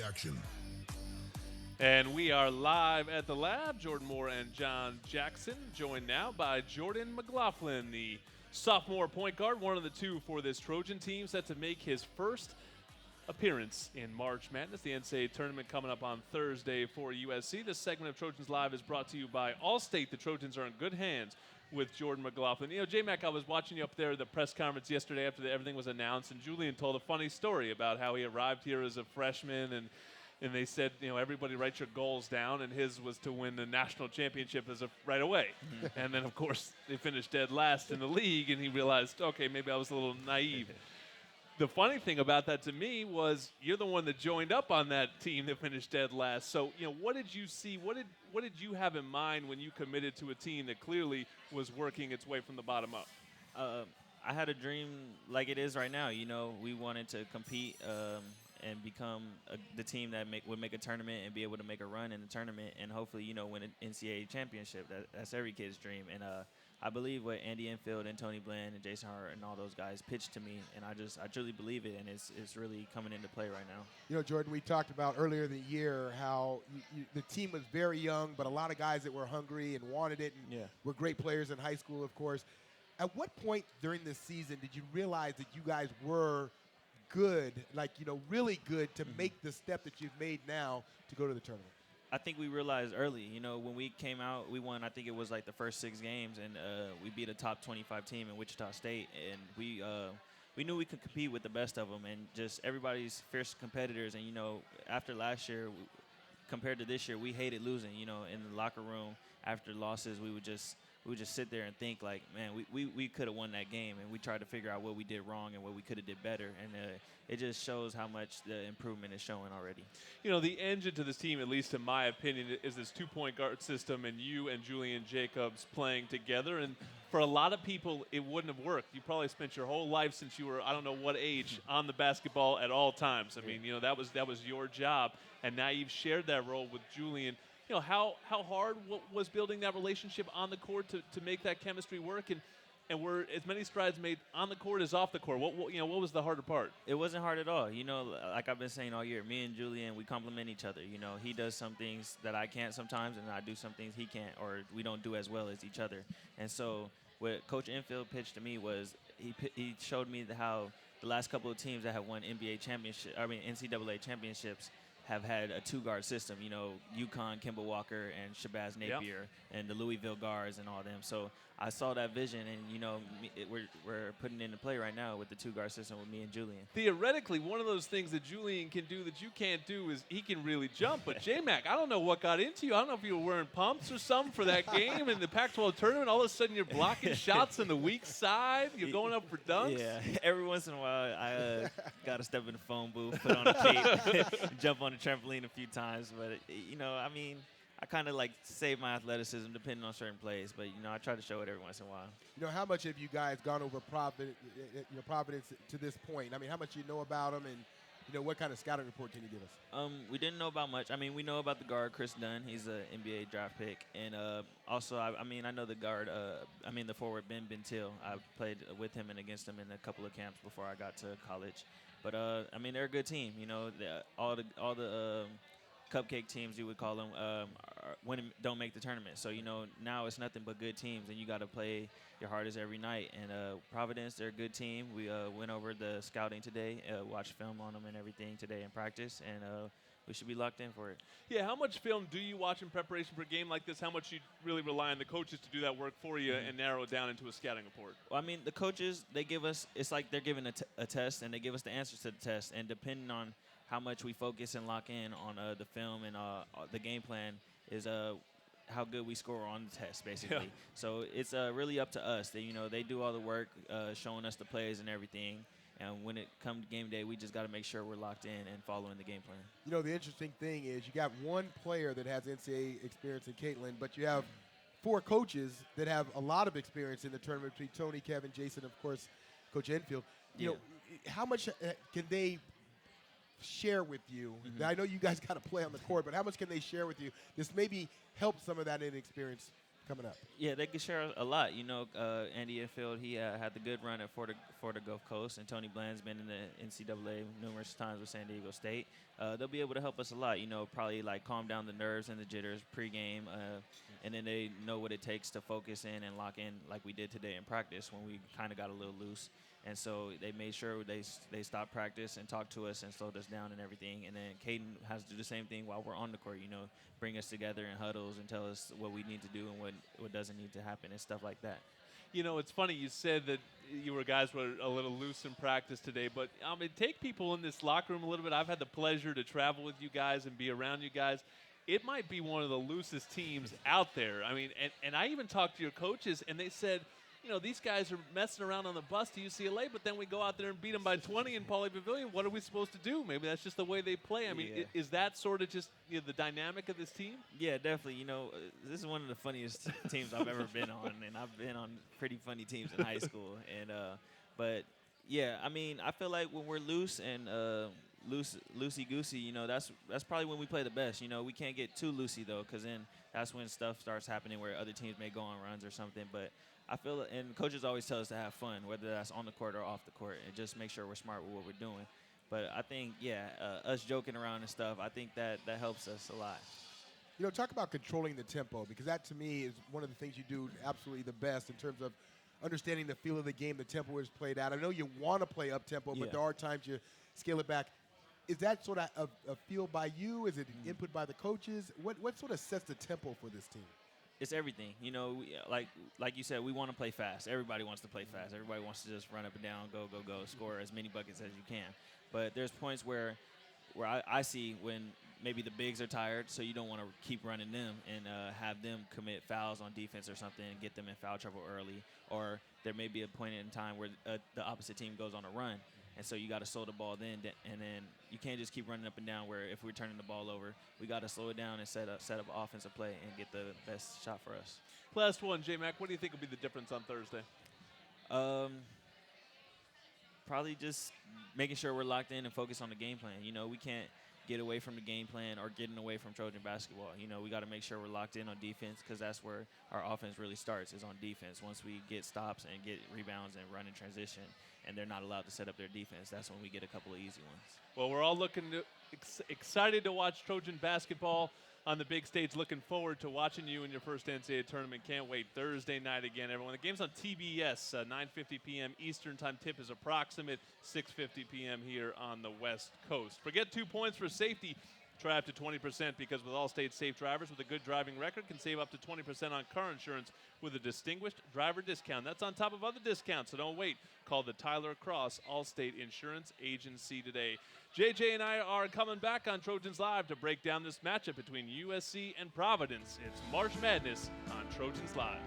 action. And we are live at the lab. Jordan Moore and John Jackson, joined now by Jordan McLaughlin, the sophomore point guard, one of the two for this Trojan team, set to make his first appearance in March Madness, the NCAA tournament coming up on Thursday for USC. This segment of Trojans Live is brought to you by Allstate. The Trojans are in good hands with Jordan McLaughlin. You know, J-Mac, I was watching you up there at the press conference yesterday after everything was announced, and Julian told a funny story about how he arrived here as a freshman, and they said, you know, everybody write your goals down, and his was to win the national championship right away. And then, of course, they finished dead last in the league, and he realized, okay, maybe I was a little naive. The funny thing about that to me was you're the one that joined up on that team that finished dead last. So, you know, what did you see? What did you have in mind when you committed to a team that clearly was working its way from the bottom up? I had a dream like it is right now. You know, we wanted to compete and become the team that would make a tournament and be able to make a run in the tournament and hopefully, you know, win an NCAA championship. That's every kid's dream. And I believe what Andy Enfield and Tony Bland and Jason Hart and all those guys pitched to me, and I truly believe it, and it's really coming into play right now. You know, Jordan, we talked about earlier in the year how the team was very young, but a lot of guys that were hungry and wanted it and were great players in high school, of course. At what point during this season did you realize that you guys were good, like, you know, really good to make the step that you've made now to go to the tournament? I think we realized early, you know, when we came out, we won, I think it was like the first 6 games, and we beat a top 25 team in Wichita State, and we knew we could compete with the best of them, and just everybody's fierce competitors. And, you know, after last year, compared to this year, we hated losing. You know, in the locker room after losses, we would just sit there and think like, man, we could have won that game, and we tried to figure out what we did wrong and what we could have did better, and it just shows how much the improvement is showing already. You know, the engine to this team, at least in my opinion, is this two-point guard system and you and Julian Jacobs playing together. And for a lot of people, it wouldn't have worked. You probably spent your whole life since you were, I don't know what age, on the basketball at all times. I mean, you know, that was your job, and now you've shared that role with Julian. You know, how hard was building that relationship on the court to make that chemistry work, and were as many strides made on the court as off the court? What was the harder part? It wasn't hard at all. You know, like I've been saying all year, me and Julian, we complement each other. You know, he does some things that I can't sometimes, and I do some things he can't, or we don't do as well as each other. And so what Coach Enfield pitched to me was he showed me how the last couple of teams that have won NCAA championships have had a two-guard system, you know, UConn, Kemba Walker, and Shabazz Napier, and the Louisville guards and all them. So I saw that vision, and, you know, we're putting it into play right now with the two-guard system with me and Julian. Theoretically, one of those things that Julian can do that you can't do is he can really jump. But, J-Mac, I don't know what got into you. I don't know if you were wearing pumps or something for that game in the Pac-12 tournament. All of a sudden you're blocking shots on the weak side. You're going up for dunks. Yeah, every once in a while I got to step in the phone booth, put on a cape, jump on the trampoline a few times. But, you know, I mean, I kind of like save my athleticism depending on certain plays, but, you know, I try to show it every once in a while. You know, how much have you guys gone over Providence to this point? I mean, how much do you know about them, and, you know, what kind of scouting report can you give us? We didn't know about much. I mean, we know about the guard, Chris Dunn. He's an NBA draft pick. And also, I know the guard, the forward, Ben Bentil. I played with him and against him in a couple of camps before I got to college. But, I mean, they're a good team. You know, all the cupcake teams, you would call them, don't make the tournament. So, you know, now it's nothing but good teams, and you got to play your hardest every night. And Providence, they're a good team. We went over the scouting today, watched film on them and everything today in practice, and we should be locked in for it. Yeah, how much film do you watch in preparation for a game like this? How much you really rely on the coaches to do that work for you and narrow it down into a scouting report? Well, I mean, the coaches, they give us, it's like they're giving a test, and they give us the answers to the test. And depending on how much we focus and lock in on the film and the game plan is how good we score on the test, basically. Yeah. So it's really up to us. They do all the work, showing us the plays and everything. And when it comes to game day, we just got to make sure we're locked in and following the game plan. You know, the interesting thing is you got one player that has NCAA experience in Caitlin, but you have 4 coaches that have a lot of experience in the tournament between Tony, Kevin, Jason, of course, Coach Enfield. You know, how much can they share with you? I know you guys got to play on the court, but how much can they share with you? This maybe help some of that inexperience coming up. Yeah, they can share a lot. You know, Andy Enfield, he had the good run at Florida Gulf Coast, and Tony Bland's been in the NCAA numerous times with San Diego State. they'll be able to help us a lot. Probably like calm down the nerves and the jitters pregame, and then they know what it takes to focus in and lock in like we did today in practice when we kind of got a little loose. And so they made sure they stopped practice and talked to us and slowed us down and everything. And then Caden has to do the same thing while we're on the court, bring us together in huddles and tell us what we need to do and what doesn't need to happen and stuff like that. It's funny you said that guys were a little loose in practice today, but take people in this locker room a little bit. I've had the pleasure to travel with you guys and be around you guys. It might be one of the loosest teams out there. And I even talked to your coaches, and they said, these guys are messing around on the bus to UCLA, but then we go out there and beat them by 20 in Pauley Pavilion. What are we supposed to do? Maybe that's just the way they play. Is that sort of just the dynamic of this team? Yeah, definitely. This is one of the funniest teams I've ever been on, and I've been on pretty funny teams in high school. And but yeah, I feel like when we're loose and loosey goosey, that's probably when we play the best. We can't get too loosey though, because then that's when stuff starts happening where other teams may go on runs or something. But I feel, and coaches always tell us to have fun, whether that's on the court or off the court, and just make sure we're smart with what we're doing. But I think, us joking around and stuff, I think that helps us a lot. Talk about controlling the tempo, because that to me is one of the things you do absolutely the best in terms of understanding the feel of the game, the tempo is played out. I know you want to play up tempo, but there are times you scale it back. Is that sort of a feel by you? Is it input by the coaches? What sort of sets the tempo for this team? It's everything. Like you said, we want to play fast. Everybody wants to play fast. Everybody wants to just run up and down, go, score as many buckets as you can. But there's points where I see when maybe the bigs are tired, so you don't want to keep running them and have them commit fouls on defense or something and get them in foul trouble early. Or there may be a point in time where the opposite team goes on a run. And so you got to slow the ball then, and then you can't just keep running up and down where if we're turning the ball over, we got to slow it down and set up offensive play and get the best shot for us. Last one, J-Mac, what do you think will be the difference on Thursday? Probably just making sure we're locked in and focused on the game plan. We can't get away from the game plan or getting away from Trojan basketball. We got to make sure we're locked in on defense, because that's where our offense really starts, is on defense. Once we get stops and get rebounds and run in transition, and they're not allowed to set up their defense, that's when we get a couple of easy ones. Well, we're all excited to watch Trojan basketball on the big stage. Looking forward to watching you in your first NCAA tournament. Can't wait. Thursday night again, everyone. The game's on TBS, 9:50 p.m. Eastern time. Tip is approximate 6:50 p.m. here on the West Coast. Forget 2 points for safety. Try up to 20%, because with Allstate safe drivers with a good driving record can save up to 20% on car insurance with a distinguished driver discount. That's on top of other discounts, so don't wait. Call the Tyler Cross Allstate Insurance Agency today. JJ and I are coming back on Trojans Live to break down this matchup between USC and Providence. It's March Madness on Trojans Live.